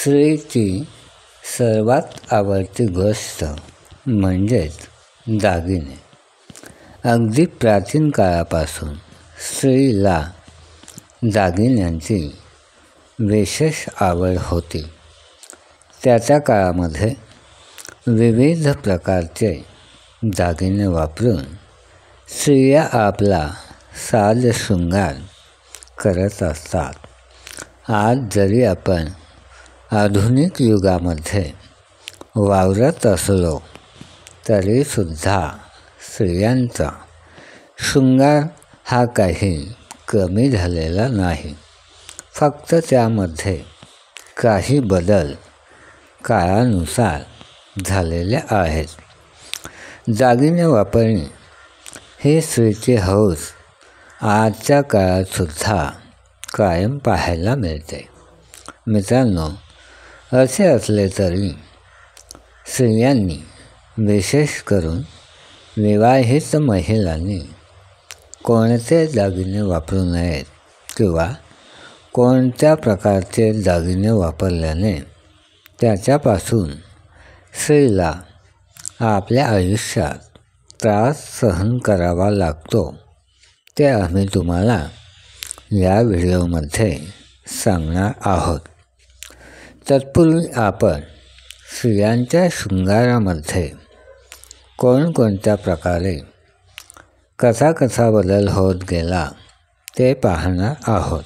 स्त्रीची सर्वात आवडती गोष्ट म्हणजेच दागिने. अगदी प्राचीन काळापासून स्त्रीला दागिन्यांची विशेष आवड होती. त्याच्या काळामध्ये विविध प्रकारचे दागिने वापरून स्त्रिया आपला साज शृंगार करत असतात. आज जरी आपण आधुनिक युगामध्ये वावरत असलो तरीसुद्धा स्त्रियांचा शृंगार हा काही कमी झालेला नाही. फक्त त्यामध्ये काही बदल काळानुसार झालेले आहेत. दागिने वापरणे ही स्त्रीची हौस आजच्या काळातसुद्धा कायम पाहायला मिळते. मित्रांनो, असे असले तरी स्त्रियांनी विशेष करून विवाहित महिलांनी कोणते दागिने वापरू नयेत किंवा कोणत्या प्रकारचे दागिने वापरल्याने त्याच्यापासून स्त्रीला आपल्या आयुष्यात त्रास सहन करावा लागतो ते आम्ही तुम्हाला या व्हिडिओमध्ये सांगणार आहोत. तत्पूर्वी आपण स्त्रियांच्या शृंगारामध्ये कोणकोणत्या प्रकारे कसा बदल होत गेला ते पाहणार आहोत.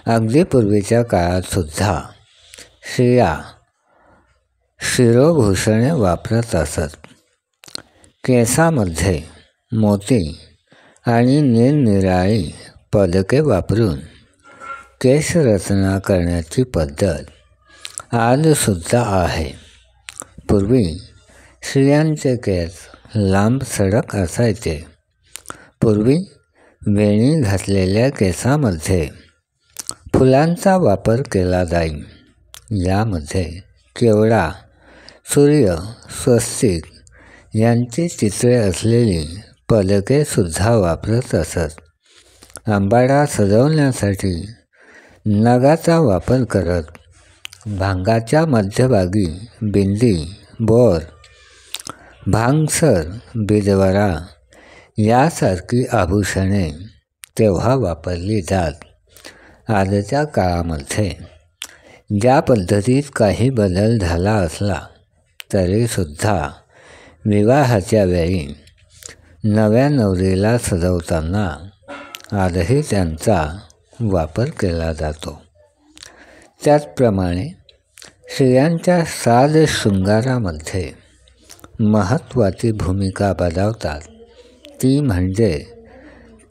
अगदी पूर्वीच्या काळातसुद्धा स्त्रिया शिरोभूषणे वापरत असत. केसामध्ये मोती आणि निरनिराळी पदके वापरून केशरचना करण्याची पद्धत आजसुद्धा आहे. पूर्वी स्त्रियांचे केस लांब सडक असायचे. पूर्वी वेणी घातलेल्या केसामध्ये फुलांचा वापर केला जाई. यामध्ये केवडा, सूर्य, स्वस्तिक यांची चित्रे असलेली पदकेसुद्धा वापरत असत. आंबाडा सजवण्यासाठी नगाचा वापर करत भांगाच्या मध्यभागी बिंदी, बोर, भांगसर, बिदवरा यासारखी आभूषणे तेव्हा वापरली जात. आजच्या काळामध्ये ज्या पद्धतीत काही बदल झाला असला तरीसुद्धा विवाहाच्या वेळी नव्या नवरीला सजवताना आजही त्यांचा वापर केला जातो. त्याचप्रमाणे स्त्रियांच्या साज शृंगारामध्ये महत्त्वाची भूमिका बजावतात ती म्हणजे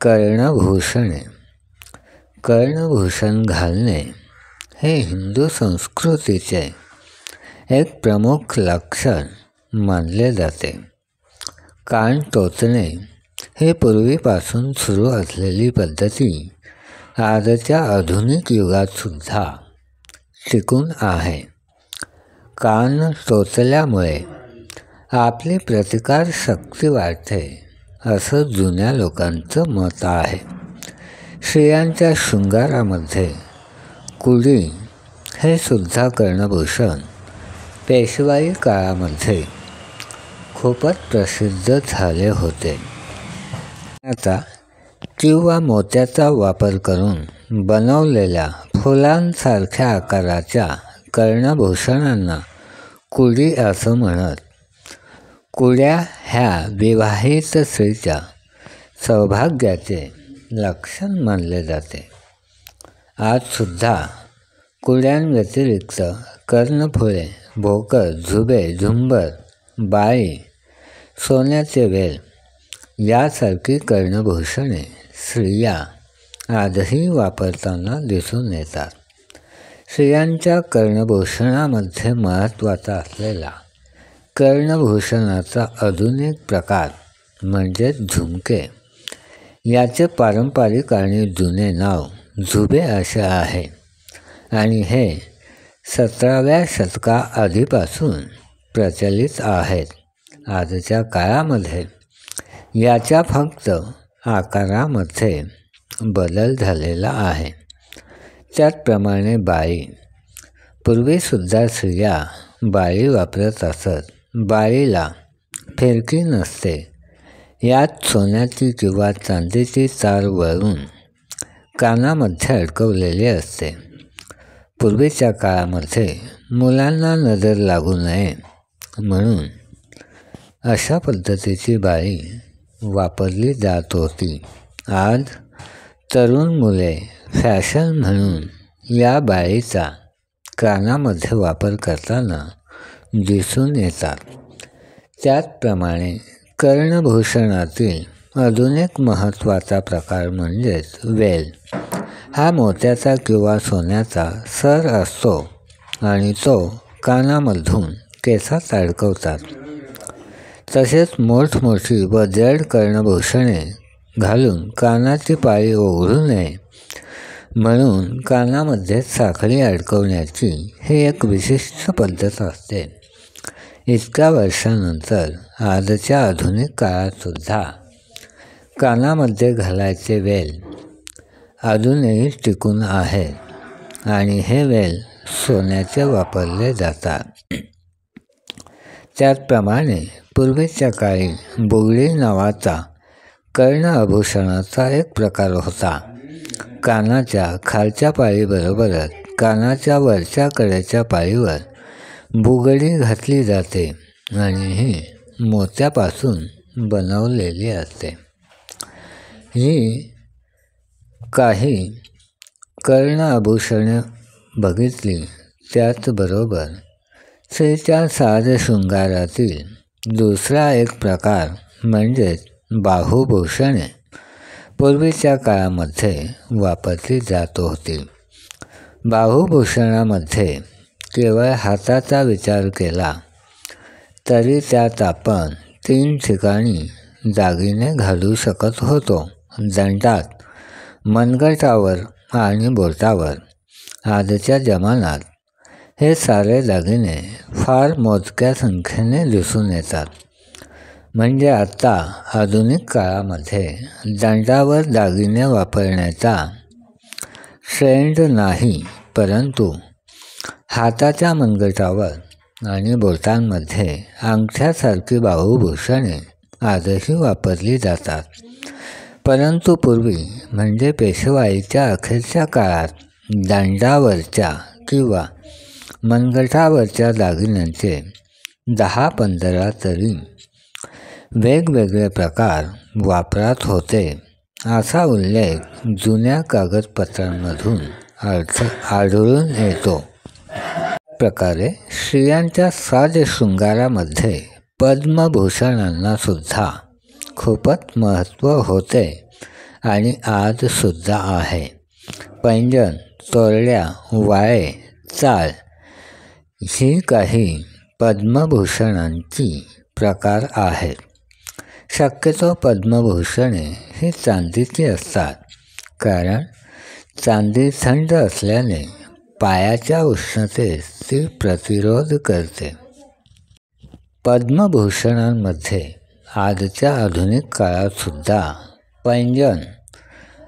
कर्णभूषणे. कर्णभूषण घालणे हे हिंदू संस्कृतीचे एक प्रमुख लक्षण मानले जाते. कान टोचणे हे पूर्वीपासून सुरू असलेली पद्धती आजच्या आधुनिक युगातसुद्धा टिकून आहे. कान टोचल्यामुळे आपली प्रतिकारशक्ती वाढते असं जुन्या लोकांचं मत आहे. स्त्रियांच्या शृंगारामध्ये कुडी हे सुद्धा कर्णभूषण पेशवाई काळामध्ये खूपच प्रसिद्ध झाले होते. आता किंवा मोत्याचा वापर करून बनवलेल्या फुलांसारख्या आकाराच्या कर्णभूषणांना कुडी असं म्हणत. कुड्या ह्या विवाहित स्त्रीच्या सौभाग्याचे लक्षण मानले जाते. आजसुद्धा कुड्यांव्यतिरिक्त कर्णफुले, भोकर, झुबे, झुंबर, बाळी, सोन्याचे वेल यासारखी कर्णभूषणे स्त्रिया आजही वापरताना दिसून येतात. स्त्रियांच्या कर्णभूषणामध्ये महत्त्वाचा असलेला कर्णभूषणाचा अजून एक प्रकार म्हणजे झुमके. याचे पारंपरिक आणि जुने नाव झुबे असे आहे आणि हे 17व्या शतकाआधीपासून प्रचलित आहेत. आजच्या काळामध्ये याच्या फक्त आकारामध्ये बदल झालेला आहे. त्याचप्रमाणे बाळी पूर्वीसुद्धा स्त्रिया बाळी वापरत असत. बाळीला फिरकी नसते. यात सोन्याची किंवा चांदीची तार वळवून कानामध्ये अडकवलेली असते. पूर्वीच्या काळामध्ये मुलांना नजर लागू नये म्हणून अशा पद्धतीची बाळी वापरली जात होती. आज तरुण मुले फॅशन म्हणून या बाळीचा कानामध्ये वापर करताना दिसून येतात. त्याचप्रमाणे कर्णभूषणातील अजून एक महत्त्वाचा प्रकार म्हणजेच वेल. हा मोत्याचा किंवा सोन्याचा सर असतो आणि तो कानामधून केसात अडकवतात. तसेच मोठमोठी व जड कर्णभूषणे घालून कानाची पाळी ओघळू नये म्हणून कानामध्ये साखळी अडकवण्याची ही एक विशिष्ट पद्धत असते. इतक्या वर्षानंतर आजच्या आधुनिक काळातसुद्धा कानामध्ये घालायचे वेल अजूनही टिकून आहेत आणि हे वेल सोन्याचे वापरले जातात. त्याचप्रमाणे पूर्वीच्या काळी बुगडी नावाचा कर्ण आभूषणाचा एक प्रकार होता. कानाच्या खालच्या पाळीबरोबरच कानाच्या वरच्या कडेच्या पाळीवर बुगडी घातली जाते आणि ही मोत्यापासून बनवलेली असते. ही काही कर्ण आभूषणे बघितली. त्याचबरोबर स्त्रीच्या साज शृंगारातील दुसरा एक प्रकार म्हणजेच बाहुभूषणे पूर्वीच्या काळामध्ये वापरली जात होती. बाहुभूषणामध्ये केवळ हाताचा विचार केला तरी त्यात आपण 3 ठिकाणी दागिने घालू शकत होतो. दंडात, मनगटावर आणि बोटावर. आजच्या जमान्यात हे सारे दागिने फार मोजक्या संख्येने दिसून येतात. म्हणजे आता आधुनिक काळामध्ये दंडावर दागिने वापरण्याचा ट्रेंड नाही, परंतु हाताच्या मनगटावर आणि बोटांमध्ये अंगठ्यासारखी बाहुभूषणे आजही वापरली जातात. परंतु पूर्वी म्हणजे पेशवाईच्या अखेरच्या काळात दंडावरच्या किंवा मनगटावरच्या दागिन्यांचे 10-15 तरी वेगवेगळे प्रकार वापरात होते असा उल्लेख जुन्या कागदपत्रांमधून आढळून येतो. प्रकारे स्त्रियांच्या साज शृंगारामध्ये पद्मभूषणांनासुद्धा खूपच महत्त्व होते आणि आजसुद्धा आहे. पैंजण, तोरड्या, वाळे, चाळ ही काही पद्मभूषणांची प्रकार आहेत. शक्यतो पद्मभूषणे ही चांदीची असतात, कारण चांदी थंड असल्याने पायाच्या उष्णतेस ती प्रतिरोध करते. पद्मभूषणांमध्ये आजच्या आधुनिक काळातसुद्धा पैंजण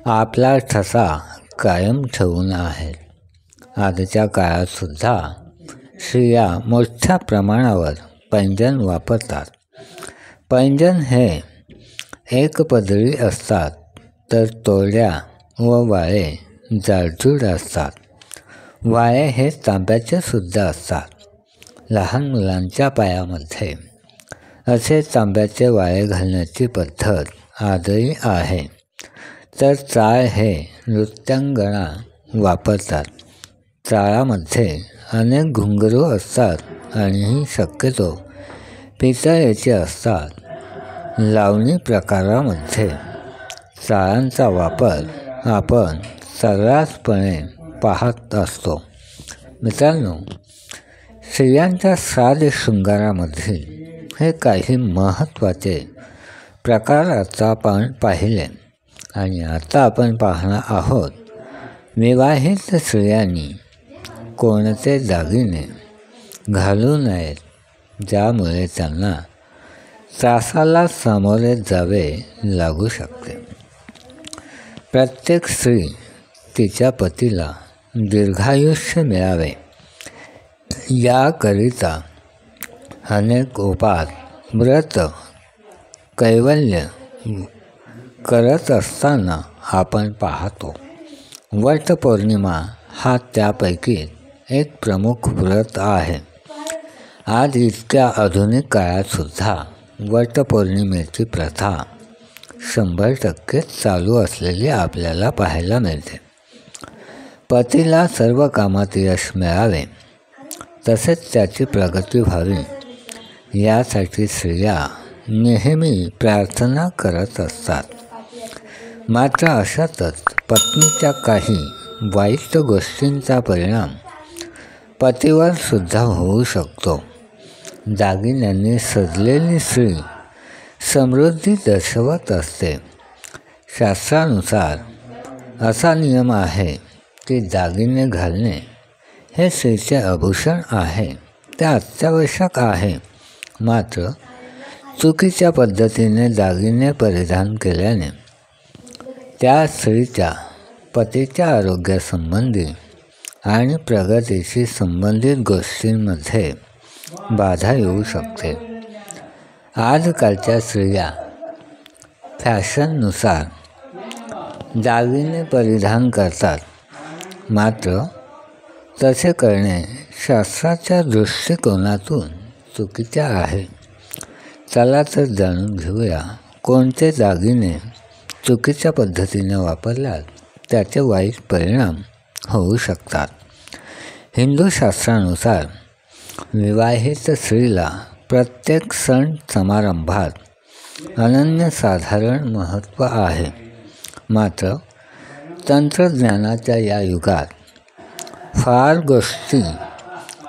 आपला ठसा कायम ठेवून आहेत. आजच्या काळातसुद्धा स्त्रिया मोठ्या प्रमाणावर पैंजण वापरतात. पैंजण हे एकपदरी असतात तर तोरड्या व वाळे जाडजूड असतात. वाळे हे तांब्याचे सुद्धा असतात. लहान मुलांच्या पायामध्ये असे तांब्याचे वाळे घालण्याची पद्धत आजही आहे. तर चाळ हे नृत्यांगना वापरतात. चाळामध्ये अनेक घुंगरू असतात आणि ही शक्यतो पितळेची असतात. लावणी प्रकारामध्ये चाळांचा वापर आपण सर्रासपणे पाहत असतो. मित्रांनो, स्त्रियांच्या साज शृंगारामधील हे काही महत्त्वाचे प्रकार आता आपण पाहिले आणि आता आपण पाहणार आहोत विवाहित स्त्रियांनी कोणते दागिने घालू नयेत ज्यामुळे त्यांना त्रासाला सामोरे जावे लागू शकते. प्रत्येक स्त्री तिच्या पतीला दीर्घायुष्य मिळावे याकरिता अनेक उपाय व्रत कैवल्य करत असताना आपण पाहतो. वटपौर्णिमा हा त्यापैकी एक प्रमुख व्रत आहे. आज इतक्या आधुनिक काळातसुद्धा वटपौर्णिमेची प्रथा 100% चालू असलेली आपल्याला पाहायला मिळते. पतीला सर्व कामात यश मिळावे तसेच त्याची प्रगती व्हावी यासाठी स्त्रिया नेहमी प्रार्थना करत असतात. मात्र अशातच पत्नीच्या काही वाईट गोष्टींचा परिणाम पतीवर सुद्धा होऊ शकतो. दागिन्यांनी सजलेली स्त्री समृद्धी दर्शवत असते. शास्त्रानुसार असा नियम आहे की दागिने घालणे हे स्त्रीचे आभूषण आहे, ते अत्यावश्यक आहे. मात्र चुकीच्या पद्धतीने दागिने परिधान केल्याने त्या स्त्रीच्या पतीच्या आरोग्यासंबंधी आणि प्रगतीशी संबंधित गोष्टींमध्ये बाधा येऊ शकते. आजकालच्या स्त्रिया फॅशननुसार दागिने परिधान करतात. मात्र तसे करणे शास्त्राच्या दृष्टिकोनातून चुकीचे आहे. चला तर जाणून घेऊया कोणते दागिने चुकीच्या पद्धतीने वापरल्यास त्याचे वाईट परिणाम होऊ शकतात. हिंदू शास्त्रानुसार विवाहित स्त्रीला प्रत्येक सण समारंभात अनन्यसाधारण महत्त्व आहे. मात्र तंत्रज्ञानाच्या या युगात फार गोष्टी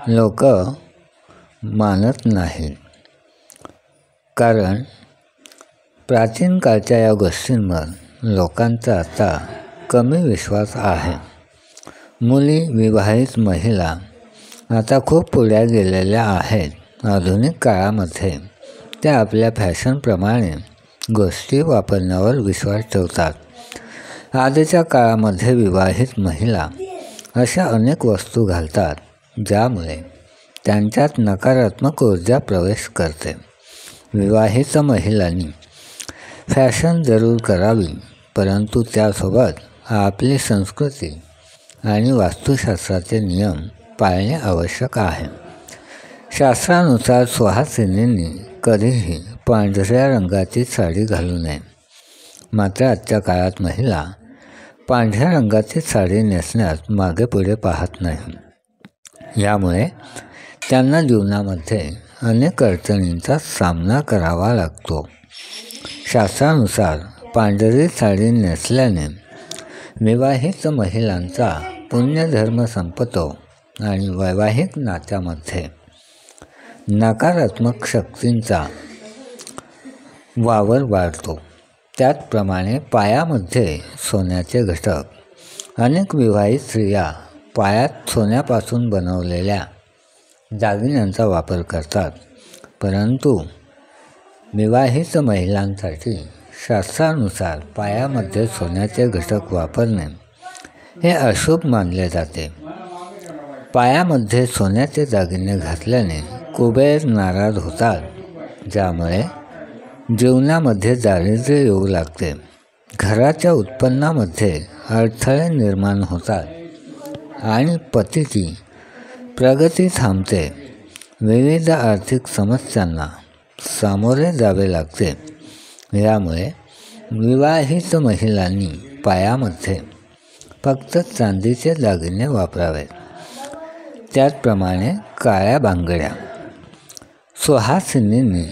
लोक मानत नाहीत, कारण प्राचीन काळच्या या गोष्टींवर लोकांचा आता कमी विश्वास आहे. मुली, विवाहित महिला आता खूप पुढे गेलेल्या आहेत. आधुनिक काळामध्ये त्या आपल्या फॅशनप्रमाणे गोष्टी वापरण्यावर विश्वास ठेवतात. आजच्या काळामध्ये विवाहित महिला अशा अनेक वस्तू घालतात ज्यामुळे त्यांच्यात नकारात्मक ऊर्जा प्रवेश करते. विवाहित महिलांनी फॅशन जरूर करावी, परंतु त्यासोबत आपली संस्कृती आणि वास्तुशास्त्राचे नियम पाळणे आवश्यक आहे. शास्त्रानुसार सुहासिनींनी कधीही पांढऱ्या रंगाची साडी घालू नये. मात्र आजच्या काळात महिला पांढऱ्या रंगाची साडी नेसण्यास मागे पुढे पाहत नाही. यामुळे त्यांना जीवनामध्ये अनेक अडचणींचा सामना करावा लागतो. शास्त्रानुसार पांढरी साडी नेसल्याने विवाहित महिलांचा पुण्यधर्म संपतो आणि वैवाहिक नात्यामध्ये नकारात्मक शक्तींचा वावर वाढतो. त्याचप्रमाणे पायामध्ये सोन्याचे घटक. अनेक विवाहित स्त्रिया पायात सोन्यापासून बनवलेल्या दागिन्यांचा वापर करतात, परंतु विवाहित महिलांसाठी शास्त्रानुसार पायामध्ये सोन्याचे घटक वापरणे हे अशुभ मानले जाते. पायामध्ये सोन्याचे दागिने घातल्याने कुबेर नाराज होतात, ज्यामुळे जीवनामध्ये दारिद्र्य येऊ लागते. घराच्या उत्पन्नामध्ये अडथळे निर्माण होतात आणि पतीची प्रगती थांबते. विविध आर्थिक समस्यांना सामोरे जावे लागते. यामुळे विवाहित महिलांनी पायामध्ये फक्त चांदीचे दागिने वापरावेत. त्याचप्रमाणे काळ्या बांगड्या. सुहासिनींनी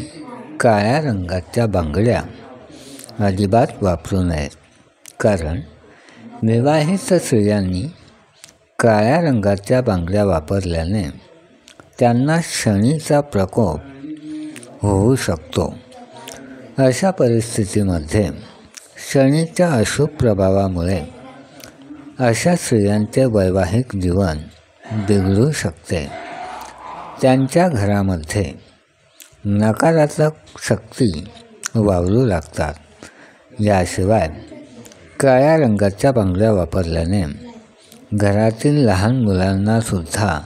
काळ्या रंगाच्या बांगड्या अजिबात वापरू नयेत, कारण विवाहित स्त्रियांनी काळ्या रंगाच्या बांगड्या वापरल्याने त्यांना शनीचा प्रकोप होऊ शकतो. अशा परिस्थितीमध्ये शनीच्या अशुभ प्रभावामुळे अशा स्त्रियांचे वैवाहिक जीवन बिघडू शकते. त्यांच्या घरामध्ये नकारात्मक शक्ती वावरू लागतात. याशिवाय काळ्या रंगाच्या बांगड्या वापरल्याने घरातील लहान मुलांनासुद्धा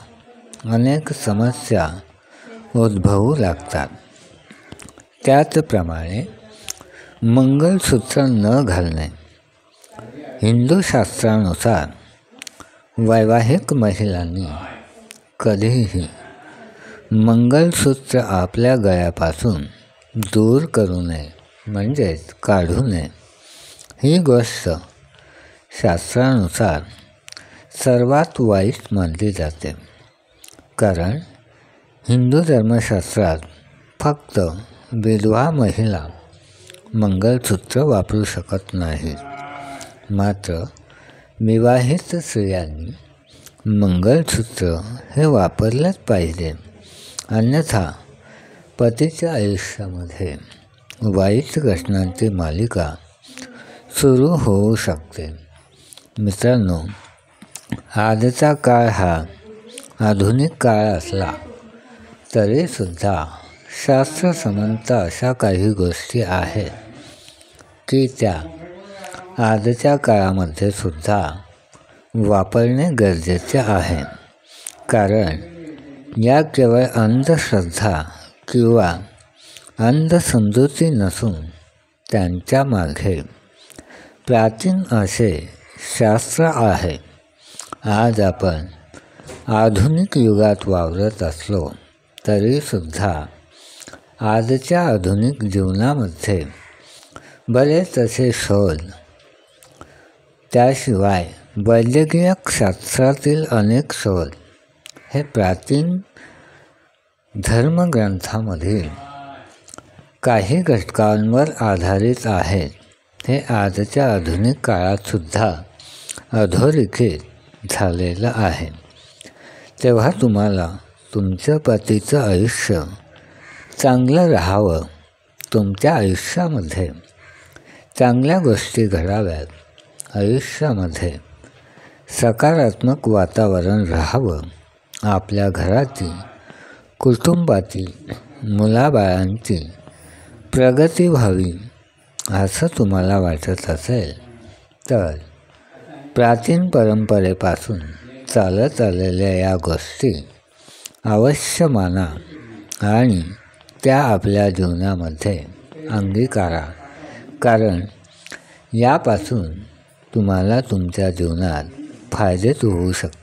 अनेक समस्या उद्भवू लागतात. त्याचप्रमाणे मंगळसूत्र न घालणे. हिंदू शास्त्रानुसार वैवाहिक महिलांनी कधीही मंगळसूत्र आपल्या गळ्यापासून दूर करू नये, म्हणजेच काढू नये. ही गोष्ट शास्त्रानुसार सर्वात वाईट मानली जाते, कारण हिंदू धर्मशास्त्रात फक्त विधवा महिला मंगळसूत्र वापरू शकत नाहीत. मात्र विवाहित स्त्रियांनी मंगळसूत्र हे वापरलेच पाहिजे, अन्यथा पतीच्या आयुष्यामध्ये वाईट घटनांची मालिका सुरू होऊ शकते. मित्रांनो, आजचा काळ हा आधुनिक काळ असला तरीसुद्धा शास्त्रसंमत अशा काही गोष्टी आहेत की त्या आजच्या काळामध्ये सुद्धा वापरणे गरजेचे आहे, कारण या केवळ अंधश्रद्धा किंवा अंधसमजुती नसून त्यांच्या मागे प्राचीन असे शास्त्र आहे. आज आपण आधुनिक युगात वावरत असलो तरीसुद्धा आजच्या आधुनिक जीवनामध्ये बरेच असे शोध, त्याशिवाय वैद्यकीय शास्त्रातील अनेक शोध हे प्राचीन धर्मग्रंथामधील काही घटकांवर आधारित आहेत. हे आजच्या आधुनिक काळातसुद्धा अधोरेखित झालेलं आहे. तेव्हा तुम्हाला तुमच्या पतीचं आयुष्य चांगलं राहावं, तुमच्या आयुष्यामध्ये चांगल्या गोष्टी घडाव्यात, आयुष्यामध्ये सकारात्मक वातावरण राहावं, आपल्या घराची, कुटुंबाची, मुलाबाळांची प्रगती व्हावी असं तुम्हाला वाटत असेल तर प्राचीन परंपरेपासून चालत आलेल्या या गोष्टी अवश्य माना आणि त्या आपल्या जीवनामध्ये अंगीकारा, कारण यापासून तुम्हाला तुमच्या जीवनात फायदेच होऊ शकतात.